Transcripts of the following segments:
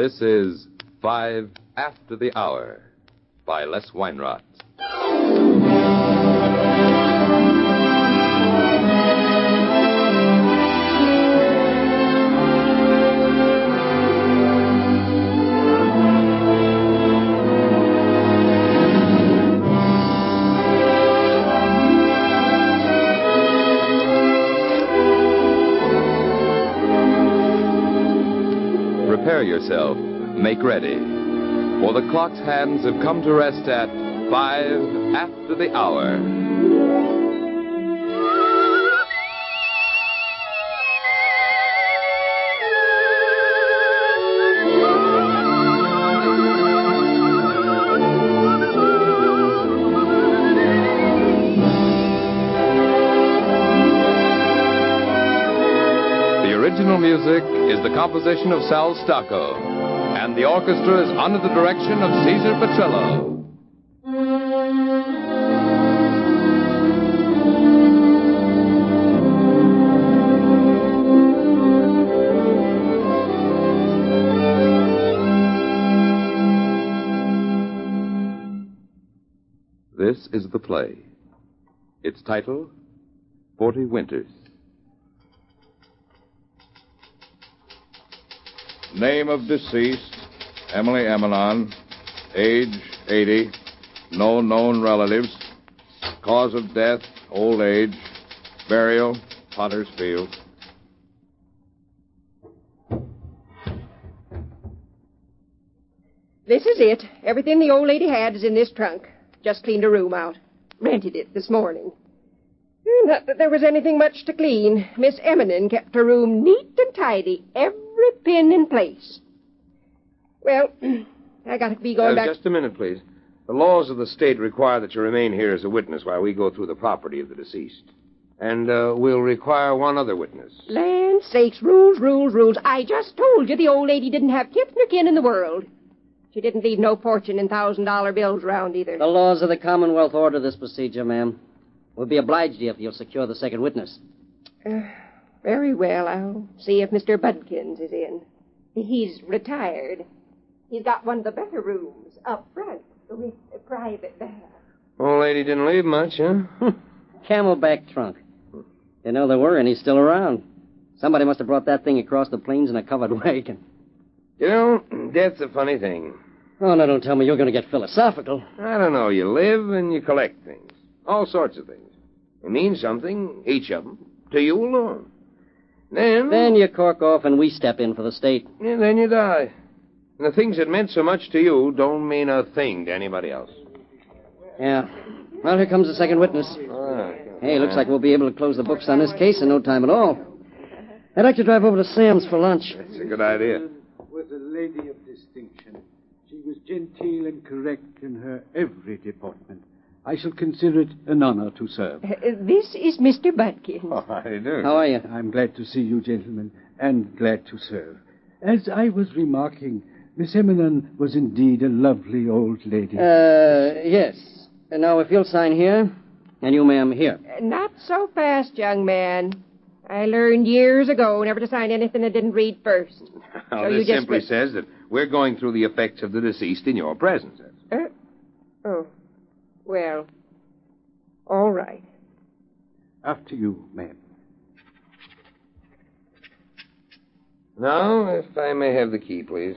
This is 5 After the Hour by Les Weinrod. Prepare yourself, make ready, for the clock's hands have come to rest at 5 after the hour. The original music is the composition of Sal Stacco, and the orchestra is under the direction of Cesar Petrillo. This is the play. Its title, 40 Winters. Name of deceased, Emily Emelon. Age, 80. No known relatives. Cause of death, old age. Burial, Potter's Field. This is it. Everything the old lady had is in this trunk. Just cleaned her room out. Rented it this morning. Not that there was anything much to clean. Miss Eminem kept her room neat and tidy, every pin in place. Well, I gotta be going back... Just a minute, please. The laws of the state require that you remain here as a witness while we go through the property of the deceased. And we'll require one other witness. Land sakes, rules, rules, rules. I just told you the old lady didn't have kith nor kin in the world. She didn't leave no fortune in $1,000 bills around either. The laws of the Commonwealth order this procedure, ma'am. We'll be obliged to you if you'll secure the second witness. Very well. I'll see if Mr. Budkins is in. He's retired. He's got one of the better rooms up front with a private bath. Old lady didn't leave much, huh? Camelback trunk. Didn't know there were any still around. Somebody must have brought that thing across the plains in a covered wagon. You know, death's a funny thing. Oh, no, don't tell me you're going to get philosophical. I don't know. You live and you collect things. All sorts of things. They mean something, each of them, to you alone. Then you cork off and we step in for the state. Yeah, then you die. And the things that meant so much to you don't mean a thing to anybody else. Yeah. Well, here comes the second witness. Hey, looks like we'll be able to close the books on this case in no time at all. I'd like to drive over to Sam's for lunch. That's a good idea. Was a lady of distinction. She was genteel and correct in her every department. I shall consider it an honor to serve. This is Mr. Budkins. Oh, how do you do? How are you? I'm glad to see you, gentlemen, and glad to serve. As I was remarking, Miss Eminem was indeed a lovely old lady. Yes. Now, if you'll sign here, and you, ma'am, here. Not so fast, young man. I learned years ago never to sign anything I didn't read first. Well, this simply says that we're going through the effects of the deceased in your presence. Oh. Well, all right. After you, ma'am. Now, if I may have the key, please.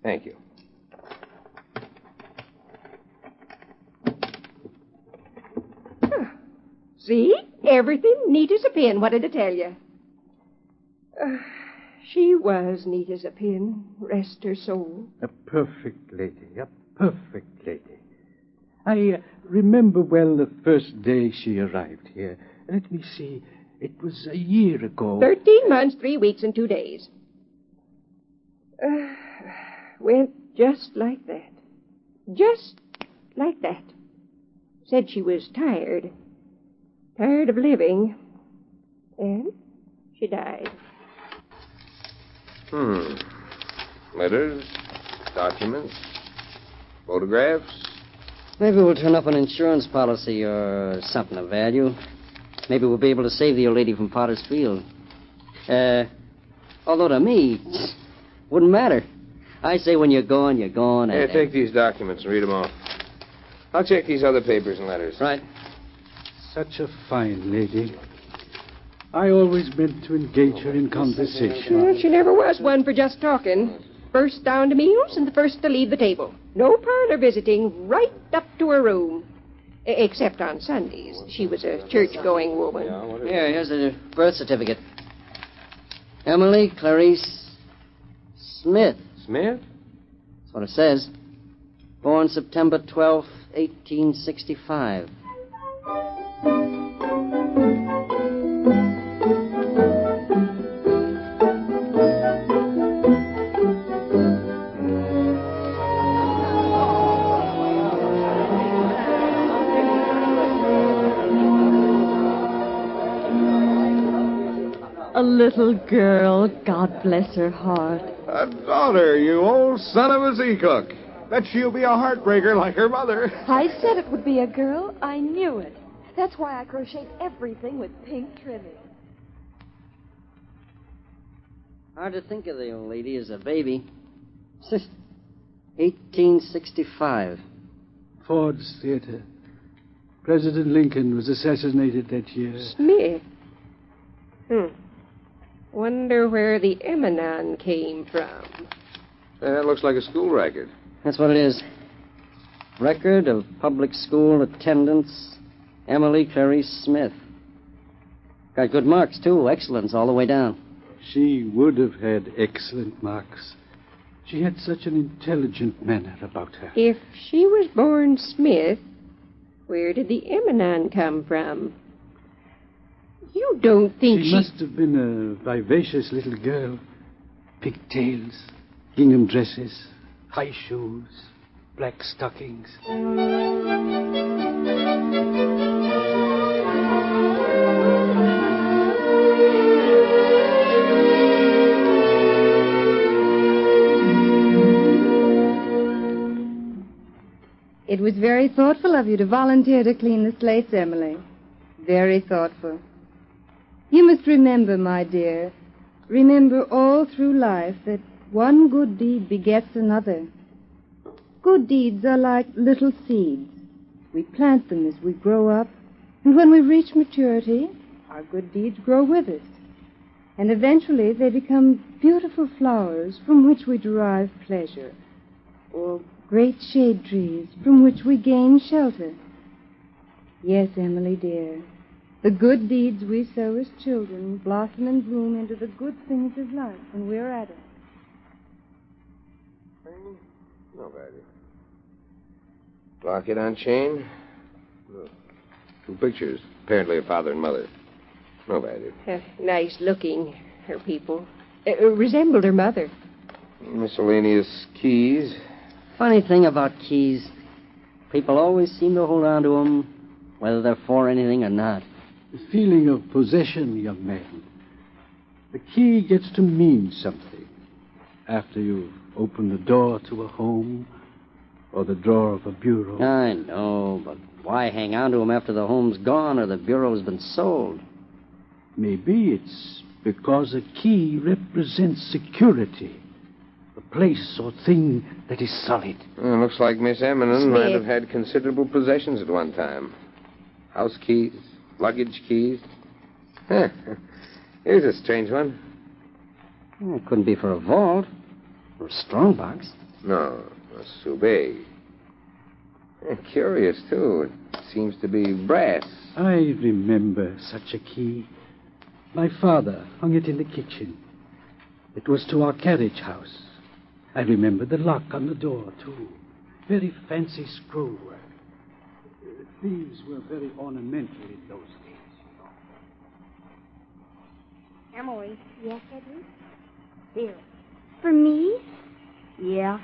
Thank you. See? Everything neat as a pin. What did I tell you? She was neat as a pin. Rest her soul. A perfect lady. A perfect lady. I remember well the first day she arrived here. Let me see. It was a year ago. 13 months, 3 weeks, and 2 days. Went just like that. Just like that. Said she was tired. Tired of living. And she died. Letters, documents, photographs. Maybe we'll turn up an insurance policy or something of value. Maybe we'll be able to save the old lady from Potter's Field. Although to me, Wouldn't matter. I say when you're gone, you're gone. Here, take these documents and read them off. I'll check these other papers and letters. Right. Such a fine lady. I always meant to engage her in conversation. Well, she never was one for just talking. First down to meals and the first to leave the table. No parlor visiting, right up to her room. Except on Sundays. She was a church-going woman. Here's a birth certificate. Emily Clarice Smith. Smith? That's what it says. Born September 12th, 1865. A little girl, God bless her heart. A daughter, you old son of a sea-cook. Bet she'll be a heartbreaker like her mother. I said it would be a girl. I knew it. That's why I crocheted everything with pink trimming. Hard to think of the old lady as a baby. 1865. Ford's Theater. President Lincoln was assassinated that year. Smith. Wonder where the Emanon came from. That looks like a school record. That's what it is. Record of public school attendance, Emily Clarice Smith. Got good marks, too. Excellence all the way down. She would have had excellent marks. She had such an intelligent manner about her. If she was born Smith, where did the Emanon come from? You don't think She must have been a vivacious little girl. Pigtails, gingham dresses, high shoes, black stockings. It was very thoughtful of you to volunteer to clean the slates, Emily. Very thoughtful. You must remember, my dear, remember all through life that one good deed begets another. Good deeds are like little seeds. We plant them as we grow up, and when we reach maturity, our good deeds grow with us. And eventually they become beautiful flowers from which we derive pleasure, or great shade trees from which we gain shelter. Yes, Emily, dear, the good deeds we sow as children blossom and bloom into the good things of life when we're at it. No value. Locket on chain. Look. 2 pictures, apparently of father and mother. No value. Nice looking, her people. Resembled her mother. Miscellaneous keys. Funny thing about keys. People always seem to hold on to them, whether they're for anything or not. The feeling of possession, young man. The key gets to mean something after you've opened the door to a home or the drawer of a bureau. I know, but why hang on to them after the home's gone or the bureau's been sold? Maybe it's because a key represents security, a place or thing that is solid. Well, looks like Miss Emanon might have had considerable possessions at one time. House keys, luggage keys. Here's a strange one. Well, it couldn't be for a vault or a strongbox. No, that's too big. Curious, too. It seems to be brass. I remember such a key. My father hung it in the kitchen. It was to our carriage house. I remember the lock on the door, too. Very fancy scrollwork. Thieves were very ornamental in those days, you know. Emily. Yes, Edward? Here. For me? Yeah.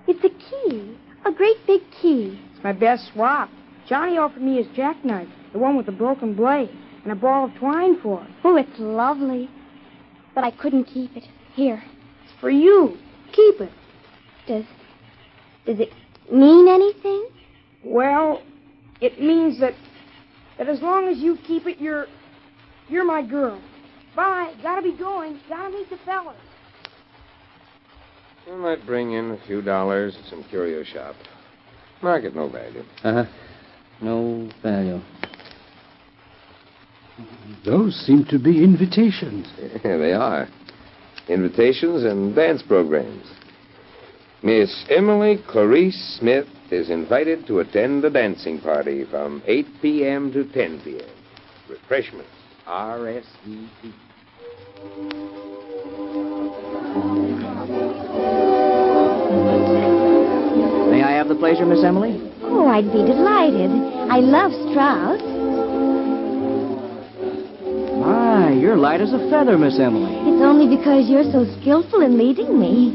It's a key. A great big key. It's my best swap. Johnny offered me his jackknife, the one with the broken blade, and a ball of twine for it. Oh, it's lovely. But I couldn't keep it. Here. It's for you. Keep it. Does it mean anything? Well, it means that as long as you keep it, you're my girl. Bye. Gotta be going. Gotta meet the fellas. I might bring in a few dollars at some curio shop. Market no value. Uh-huh. No value. Those seem to be invitations. Yeah, they are. Invitations and dance programs. Miss Emily Clarice Smith is invited to attend a dancing party from 8 p.m. to 10 p.m. Refreshments. R.S.V.P. May I have the pleasure, Miss Emily? Oh, I'd be delighted. I love Strauss. My, you're light as a feather, Miss Emily. It's only because you're so skillful in leading me.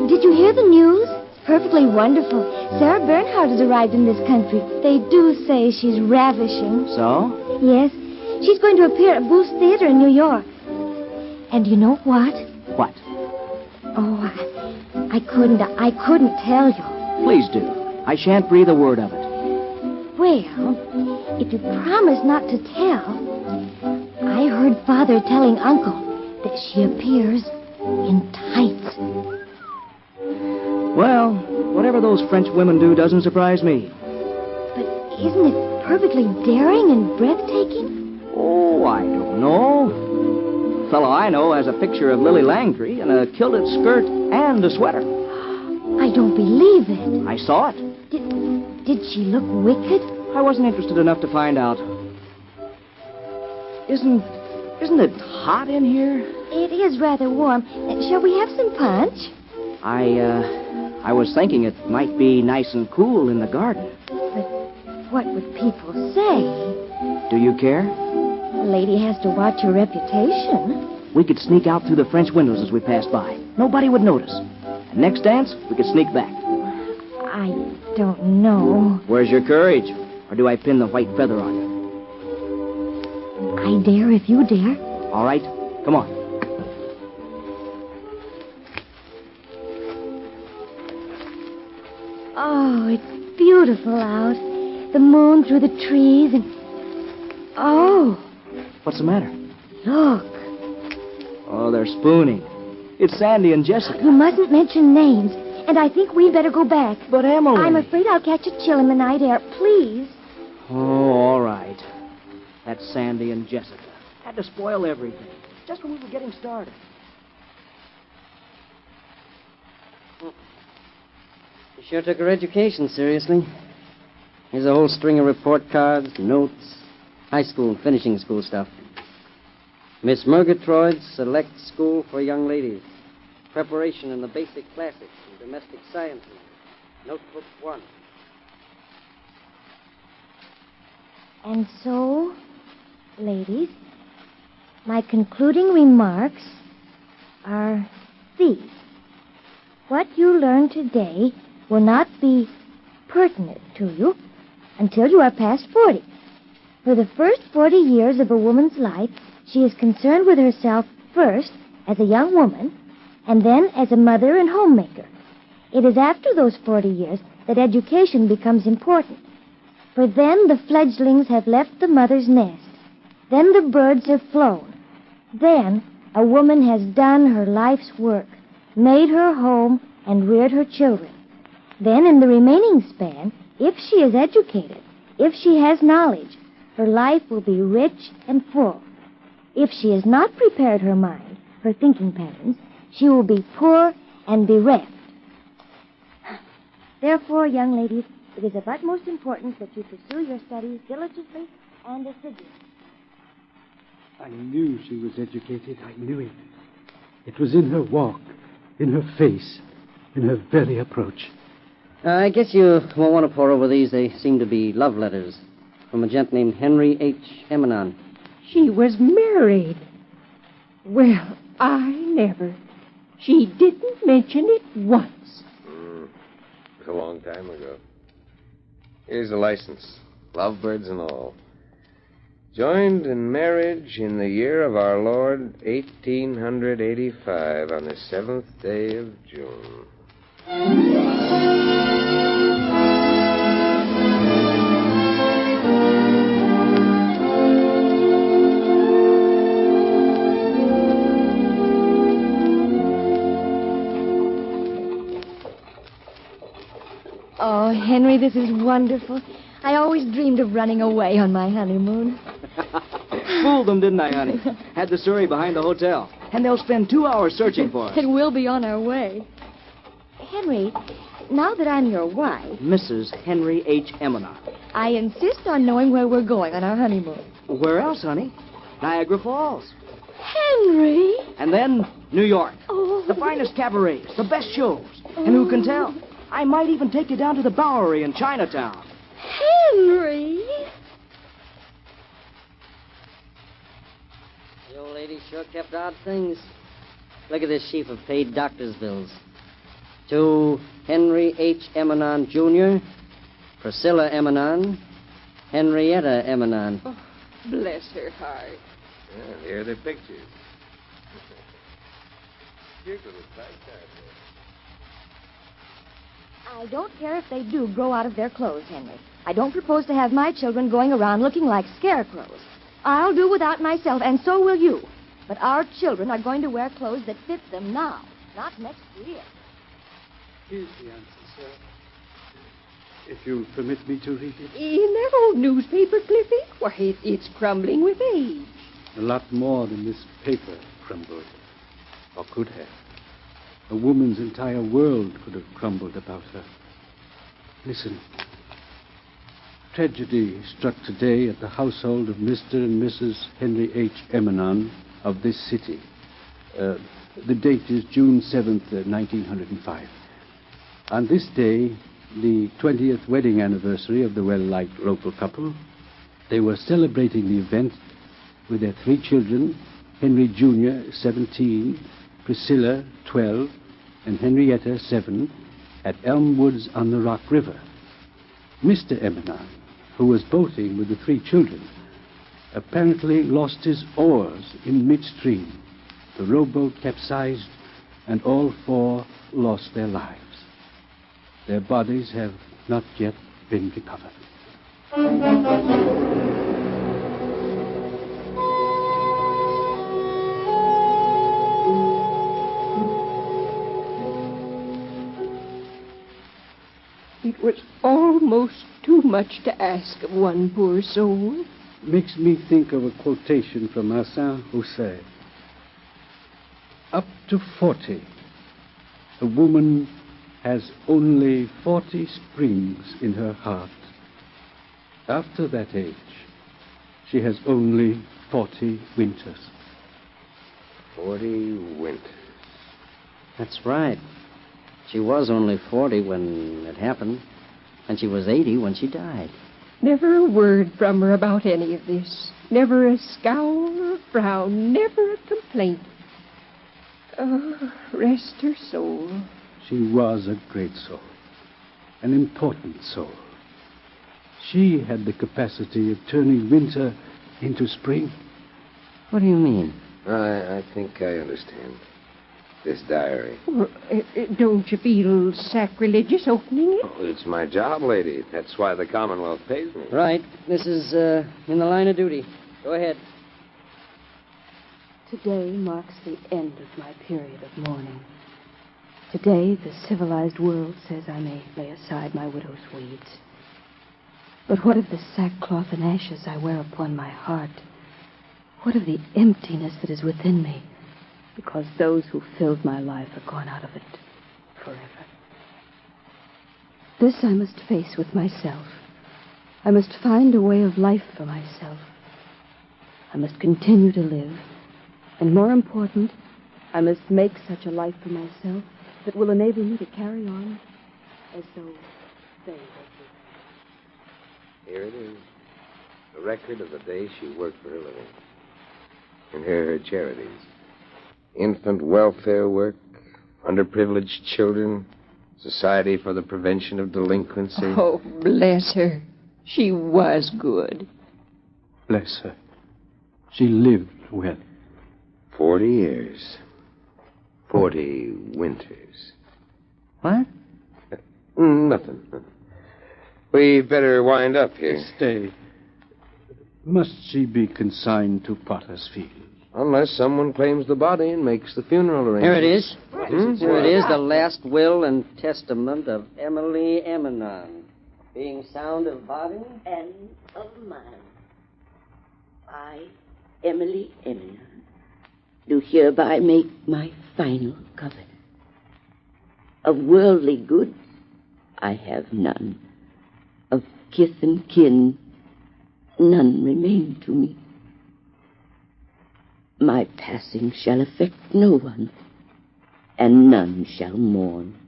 Did you hear the news? Perfectly wonderful. Sarah Bernhardt has arrived in this country. They do say she's ravishing. So? Yes. She's going to appear at Booth's Theater in New York. And you know what? What? Oh, I couldn't tell you. Please do. I shan't breathe a word of it. Well, if you promise not to tell, I heard Father telling Uncle that she appears in tights. Well, whatever those French women do doesn't surprise me. But isn't it perfectly daring and breathtaking? Oh, I don't know. The fellow I know has a picture of Lily Langtry in a kilted skirt and a sweater. I don't believe it. I saw it. Did she look wicked? I wasn't interested enough to find out. Isn't it hot in here? It is rather warm. Shall we have some punch? I was thinking it might be nice and cool in the garden. But what would people say? Do you care? The lady has to watch her reputation. We could sneak out through the French windows as we passed by. Nobody would notice. And next dance, we could sneak back. I don't know. Where's your courage? Or do I pin the white feather on you? I dare if you dare. All right, come on. Oh, it's beautiful out. The moon through the trees and... Oh, What's the matter? look. Oh, they're spooning. It's Sandy and Jessica. You mustn't mention names. And I think we'd better go back. But Emily... I'm afraid I'll catch a chill in the night air. Please. Oh, all right. That's Sandy and Jessica. Had to spoil everything. Just when we were getting started. She sure took her education seriously. Here's a whole string of report cards, notes, high school, finishing school stuff. Miss Murgatroyd's Select School for Young Ladies. Preparation in the basic classics and domestic sciences. Notebook 1. And so, ladies, my concluding remarks are these. What you learn today will not be pertinent to you until you are past 40. For the first 40 years of a woman's life, she is concerned with herself first as a young woman, and then as a mother and homemaker. It is after those 40 years that education becomes important. For then the fledglings have left the mother's nest. Then the birds have flown. Then a woman has done her life's work, made her home, and reared her children. Then in the remaining span, if she is educated, if she has knowledge, her life will be rich and full. If she has not prepared her mind, her thinking patterns, she will be poor and bereft. Therefore, young ladies, it is of utmost importance that you pursue your studies diligently and assiduously. I knew she was educated. I knew it. It was in her walk, in her face, in her very approach. I guess you won't want to pore over these. They seem to be love letters from a gent named Henry H. Emanon. She was married. Well, I never. She didn't mention it once. It was a long time ago. Here's the license. Lovebirds and all. Joined in marriage in the year of our Lord, 1885, on the 7th day of June. Henry, this is wonderful. I always dreamed of running away on my honeymoon. Fooled them, didn't I, honey? Had the Surrey behind the hotel. And they'll spend 2 hours searching for us. And we'll be on our way. Henry, now that I'm your wife... Mrs. Henry H. Emanon. I insist on knowing where we're going on our honeymoon. Where else, honey? Niagara Falls. Henry! And then New York. Oh. The finest cabarets, the best shows. And who can tell? I might even take you down to the Bowery in Chinatown. Henry! The old lady sure kept odd things. Look at this sheaf of paid doctor's bills. To Henry H. Emanon, Jr., Priscilla Emanon, Henrietta Emanon. Oh, bless her heart. Yeah, here are the pictures. Here's a little price tag there. I don't care if they do grow out of their clothes, Henry. I don't propose to have my children going around looking like scarecrows. I'll do without myself, and so will you. But our children are going to wear clothes that fit them now, not next year. Here's the answer, sir. If you'll permit me to read it. In that old newspaper clipping? Why, it's crumbling with age. A lot more than this paper crumbled, or could have. A woman's entire world could have crumbled about her. Listen. Tragedy struck today at the household of Mr. and Mrs. Henry H. Emanon of this city. The date is June 7th, 1905. On this day, the 20th wedding anniversary of the well-liked local couple, they were celebrating the event with their 3 children, Henry Jr., 17, Priscilla, 12, and Henrietta, 7, at Elm Woods on the Rock River. Mr. Emanon, who was boating with the 3 children, apparently lost his oars in midstream. The rowboat capsized, and all 4 lost their lives. Their bodies have not yet been recovered. It was almost too much to ask of one poor soul. Makes me think of a quotation from Hassan Hussein. Up to 40, a woman has only 40 springs in her heart. After that age, she has only 40 winters. 40 winters. That's right. She was only 40 when it happened, and she was 80 when she died. Never a word from her about any of this. Never a scowl or a frown. Never a complaint. Oh, rest her soul. She was a great soul, an important soul. She had the capacity of turning winter into spring. What do you mean? I think I understand. This diary. Well, don't you feel sacrilegious opening it? Oh, it's my job, lady. That's why the Commonwealth pays me. Right. This is in the line of duty. Go ahead. Today marks the end of my period of mourning. Today, the civilized world says I may lay aside my widow's weeds. But what of the sackcloth and ashes I wear upon my heart? What of the emptiness that is within me? Because those who filled my life are gone out of it forever. This I must face with myself. I must find a way of life for myself. I must continue to live. And more important, I must make such a life for myself that will enable me to carry on as though they had lived. Here it is. The record of the day she worked for her living. And here are her charities. Infant welfare work, underprivileged children, Society for the Prevention of Delinquency. Oh, bless her. She was good. Bless her. She lived well. 40 years. 40 winters. What? Nothing. We better wind up here. Stay. Must she be consigned to Potter's Field? Unless someone claims the body and makes the funeral arrangements. Here it is. Here it is, the last will and testament of Emily Emanon. being sound of body and of mind, I, Emily Eminem, do hereby make my final covenant. Of worldly goods I have none. Of kith and kin none remain to me. My passing shall affect no one, and none shall mourn.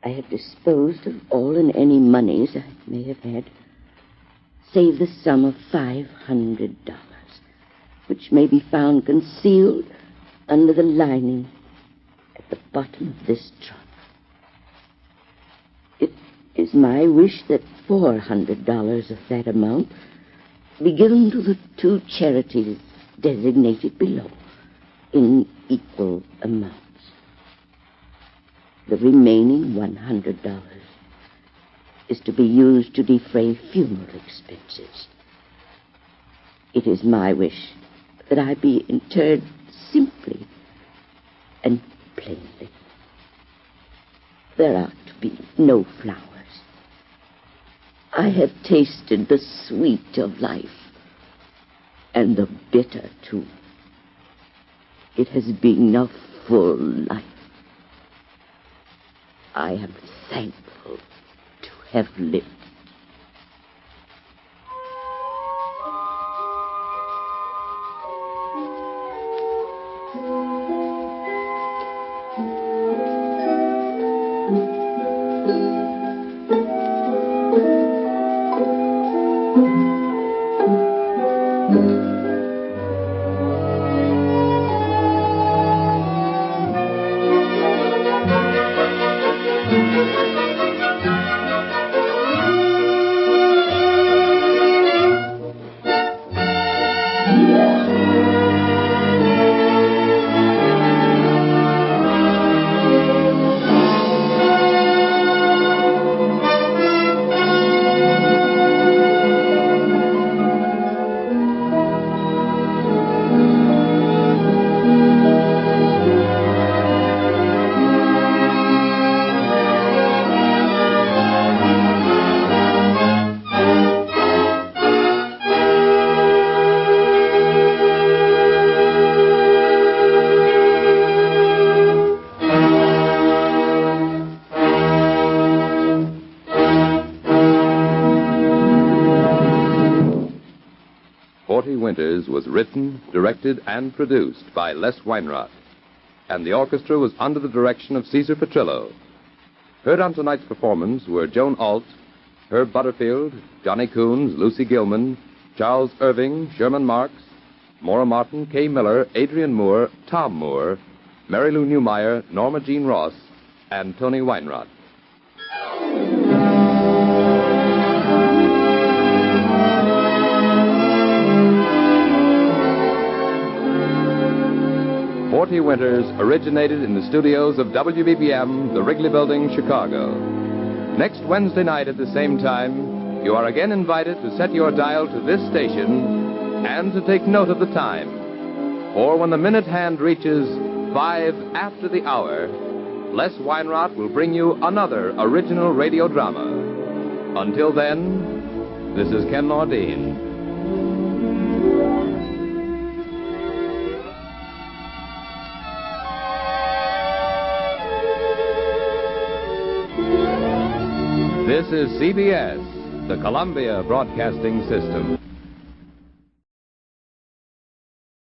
I have disposed of all and any moneys I may have had, save the sum of $500, which may be found concealed under the lining at the bottom of this trunk. It is my wish that $400 of that amount be given to the two charities designated below in equal amounts. The remaining $100 is to be used to defray funeral expenses. It is my wish that I be interred simply and plainly. There are to be no flowers. I have tasted the sweet of life, and the bitter, too. It has been a full life. I am thankful to have lived. Winters was written, directed, and produced by Les Weinrott, and the orchestra was under the direction of Cesar Petrillo. Heard on tonight's performance were Joan Alt, Herb Butterfield, Johnny Coons, Lucy Gilman, Charles Irving, Sherman Marks, Maura Martin, Kay Miller, Adrian Moore, Tom Moore, Mary Lou Newmeyer, Norma Jean Ross, and Tony Weinrott. Forty Winters originated in the studios of WBBM, the Wrigley Building, Chicago. Next Wednesday night at the same time, you are again invited to set your dial to this station and to take note of the time. For when the minute hand reaches 5 after the hour, Les Weinrott will bring you another original radio drama. Until then, this is Ken Nordine. This is CBS, the Columbia Broadcasting System.